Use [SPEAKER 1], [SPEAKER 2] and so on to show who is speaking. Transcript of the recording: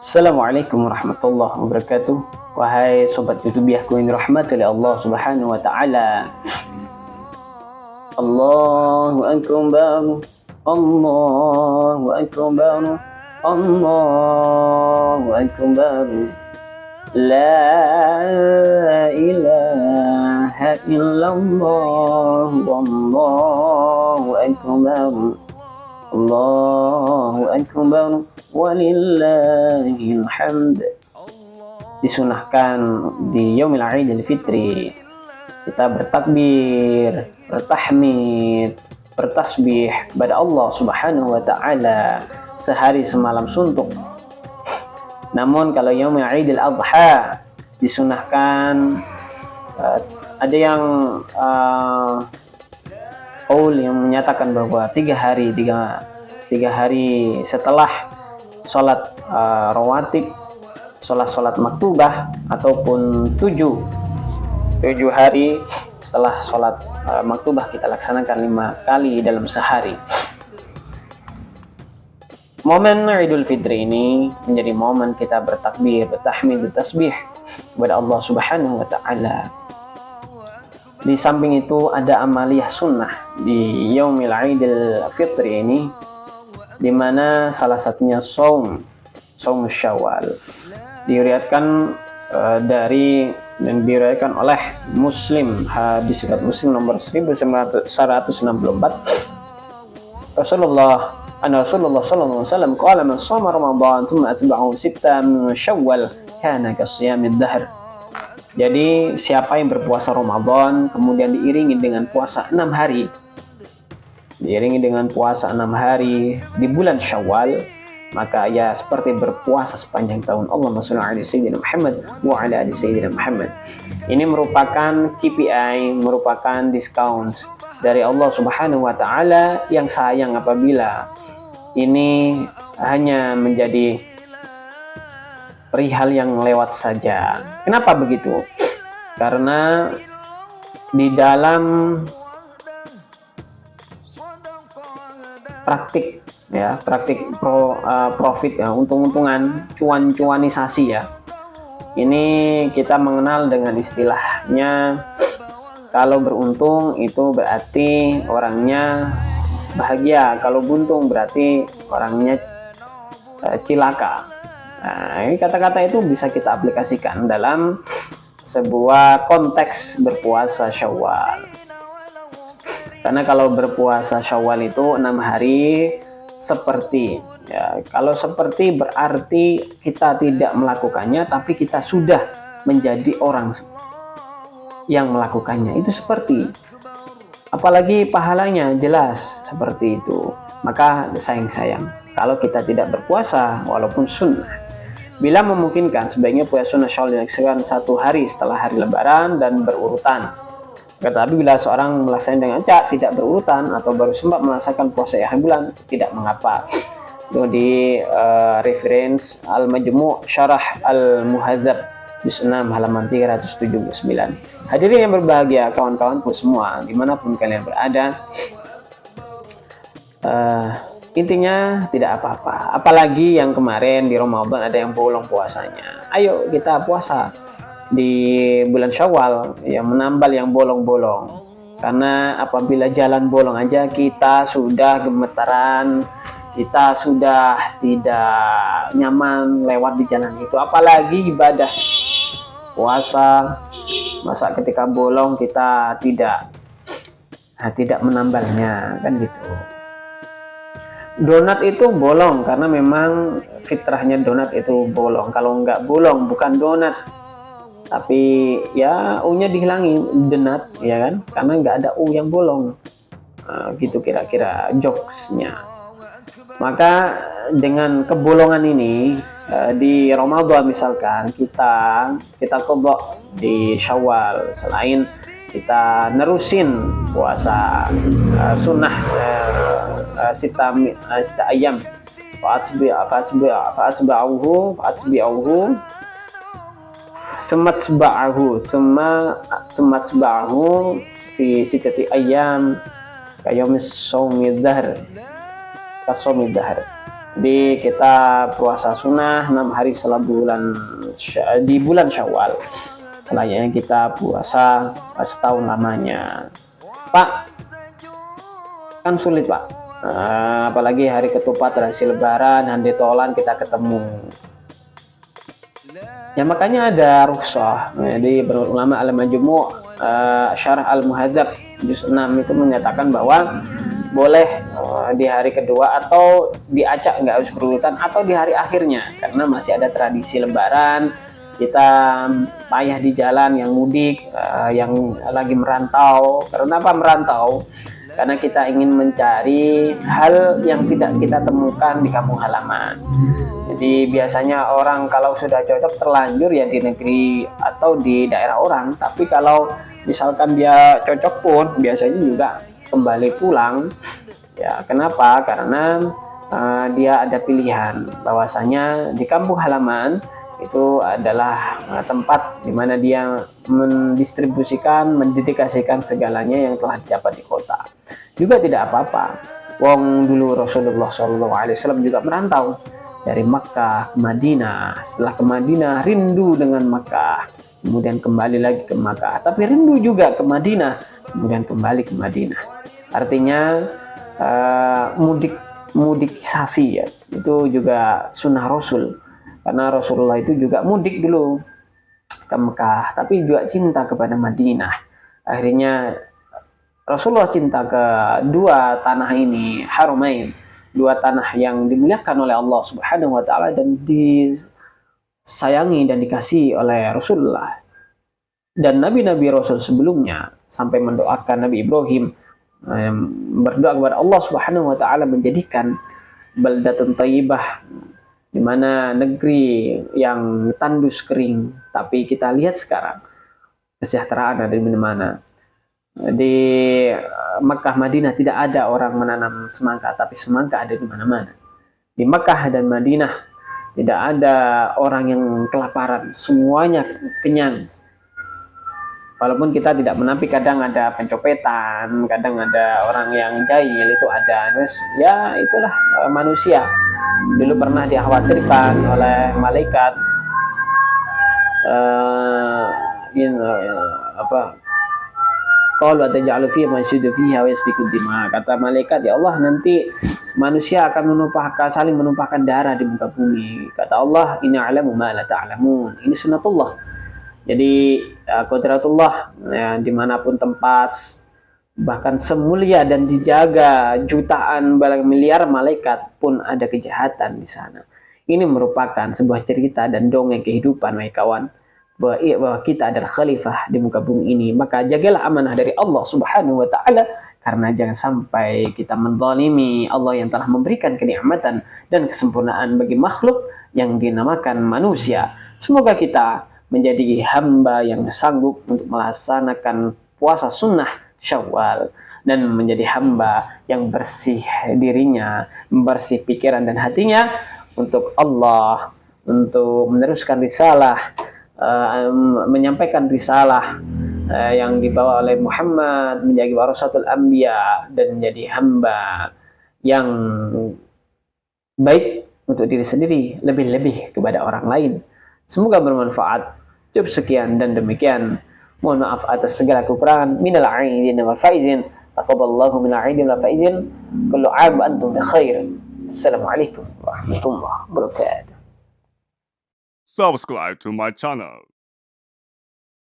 [SPEAKER 1] Assalamualaikum warahmatullahi wabarakatuh. Wahai sobat YouTubiahku yang dirahmati oleh Allah Subhanahu wa taala. Allahu akbar. Allahu akbar. Allahu akbar. La ilaha illallah. Wallahu akbar. Allahu akbar. Walillahil hamd. Disunahkan di Yaumil Aidil Fitri kita bertakbir, bertahmid, bertasbih kepada Allah Subhanahu wa taala sehari semalam suntuk. Namun kalau Yaumil Aidil Adha disunahkan ada yang qaul yang menyatakan bahwa tiga hari setelah sholat rawatib, sholat maktubah, ataupun tujuh hari setelah sholat maktubah kita laksanakan 5 kali dalam sehari. Momen Idul Fitri ini menjadi momen kita bertakbir, bertahmid, bertasbih kepada Allah Subhanahu wa taala. Di samping itu ada amaliyah sunnah di Yaumil Aidil Fitri ini, di mana salah satunya saum Syawal. Diriwayatkan diriwayatkan oleh Muslim, hadis riwayat Muslim nomor 1164. Rasulullah sallallahu alaihi wasallam qala man shoma Ramadan thumma atba'ahu sittan min Syawal kana kasiyamid dahr. Jadi siapa yang berpuasa Ramadan kemudian diiringi dengan puasa 6 hari, di bulan Syawal, maka ya seperti berpuasa sepanjang tahun. Allahumma shalli ala sayyidina Muhammad wa ala ali sayyidina Muhammad. Ini merupakan KPI, merupakan diskon dari Allah Subhanahu wa taala yang sayang apabila ini hanya menjadi perihal yang lewat saja. Kenapa begitu? Karena di dalam praktik profit ya, untung-untungan, cuan-cuanisasi ya. Ini kita mengenal dengan istilahnya, kalau beruntung itu berarti orangnya bahagia, kalau buntung berarti orangnya cilaka. Nah, ini kata-kata itu bisa kita aplikasikan dalam sebuah konteks berpuasa Syawal. Karena kalau berpuasa Syawal itu 6 hari seperti ya, kalau seperti berarti kita tidak melakukannya tapi kita sudah menjadi orang yang melakukannya. Itu seperti, apalagi pahalanya jelas seperti itu. Maka sayang kalau kita tidak berpuasa walaupun sunnah. Bila memungkinkan sebaiknya puasa sunnah Syawal dilaksanakan 1 hari setelah hari Lebaran dan berurutan. Tetapi bila seorang melaksanakan dengan tidak berurutan atau baru sempat melaksanakan puasa akhir bulan, tidak mengapa. Itu di reference Al-Majmu' Syarah Al-Muhadzab juz 6 halaman 379. Hadirin yang berbahagia, kawan-kawanku semua dimanapun kalian berada, intinya tidak apa-apa. Apalagi yang kemarin di Ramadan ada yang bolong puasanya. Ayo kita puasa di bulan Syawal, yang menambal yang bolong-bolong. Karena apabila jalan bolong aja kita sudah gemetaran, kita sudah tidak nyaman lewat di jalan itu, apalagi ibadah puasa. Masa ketika bolong kita tidak menambalnya, kan gitu. Donat itu bolong karena memang fitrahnya donat itu bolong. Kalau nggak bolong bukan donat, tapi ya U-nya dihilangi, donat ya kan, karena nggak ada U yang bolong. Gitu kira-kira jokesnya. Maka dengan kebolongan ini di Ramadan misalkan kita qadha di Syawal, selain kita nerusin puasa sunnah sita ayam, fa'atsbi'uhu fi sitati ayam kayamis shaumid dahr, kasomid dahr. Jadi kita puasa sunnah 6 hari setelah di bulan Syawal. Selanjutnya kita puasa setahun lamanya. Pak, kan sulit Pak. Apalagi hari ketupat, tradisi lebaran, hari tolan kita ketemu. Ya makanya ada rukhsah. Jadi ulama al-majmu' syarah al-muhadzab juz 6 itu menyatakan bahwa boleh di hari kedua atau diacak, nggak harus berurutan, atau di hari akhirnya, karena masih ada tradisi lebaran. Kita payah di jalan, yang mudik, yang lagi merantau. Karena apa merantau? Karena kita ingin mencari hal yang tidak kita temukan di kampung halaman. Jadi biasanya orang kalau sudah cocok terlanjur ya di negeri atau di daerah orang, tapi kalau misalkan dia cocok pun biasanya juga kembali pulang. Ya kenapa? Karena dia ada pilihan bahwasanya di kampung halaman itu adalah tempat di mana dia mendistribusikan, mendedikasikan segalanya yang telah didapat di kota. Juga tidak apa-apa. Wong dulu Rasulullah SAW juga merantau dari Makkah ke Madinah. Setelah ke Madinah rindu dengan Makkah, kemudian kembali lagi ke Makkah, tapi rindu juga ke Madinah, kemudian kembali ke Madinah. Artinya mudikisasi ya, itu juga sunnah Rasul, karena Rasulullah itu juga mudik dulu ke Mekah, tapi juga cinta kepada Madinah. Akhirnya Rasulullah cinta ke dua tanah ini, Haramain, dua tanah yang dimuliakan oleh Allah Subhanahu wa taala dan disayangi dan dikasihi oleh Rasulullah. Dan nabi-nabi Rasul sebelumnya sampai mendoakan Nabi Ibrahim, berdoa kepada Allah Subhanahu wa taala menjadikan baldatun thayyibah, di mana negeri yang tandus kering. Tapi kita lihat sekarang kesejahteraan ada di mana-mana. Di Mekah, Madinah tidak ada orang menanam semangka, tapi semangka ada di mana-mana. Di Mekah dan Madinah tidak ada orang yang kelaparan, semuanya kenyang. Walaupun kita tidak menampik, kadang ada pencopetan, kadang ada orang yang jahil, itu ada. Terus ya itulah manusia. Dulu pernah dikhawatirkan oleh malaikat kalau taj'alu fiha man yusyriku fiha wa yasfiku dima. Kata malaikat, ya Allah, nanti manusia akan saling menumpahkan darah di muka bumi. Kata Allah, inna a'lamu ma la ta'lamun. Ini sunnatullah. Jadi qudratullah, ya, dimanapun tempat, bahkan semulia dan dijaga jutaan miliar malaikat pun ada kejahatan di sana. Ini merupakan sebuah cerita dan dongeng kehidupan, wahai kawan, bahwa kita adalah khalifah di muka bumi ini. Maka jagalah amanah dari Allah Subhanahu wa taala, karena jangan sampai kita menzalimi Allah yang telah memberikan kenikmatan dan kesempurnaan bagi makhluk yang dinamakan manusia. Semoga kita menjadi hamba yang sanggup untuk melaksanakan puasa sunnah Syawal dan menjadi hamba yang bersih dirinya, bersih pikiran dan hatinya untuk Allah, untuk meneruskan risalah, menyampaikan risalah yang dibawa oleh Muhammad, menjadi warasatul anbiya dan menjadi hamba yang baik untuk diri sendiri, lebih-lebih kepada orang lain. Semoga bermanfaat. Cukup sekian dan demikian. Mohon maaf atas segala kekurangan. Minal aidin wal faizin. Taqabbalallahu minal aidin wal faizin. Kullu 'am wa antum bi khair. Assalamualaikum warahmatullahi wabarakatuh.
[SPEAKER 2] Subscribe to my channel.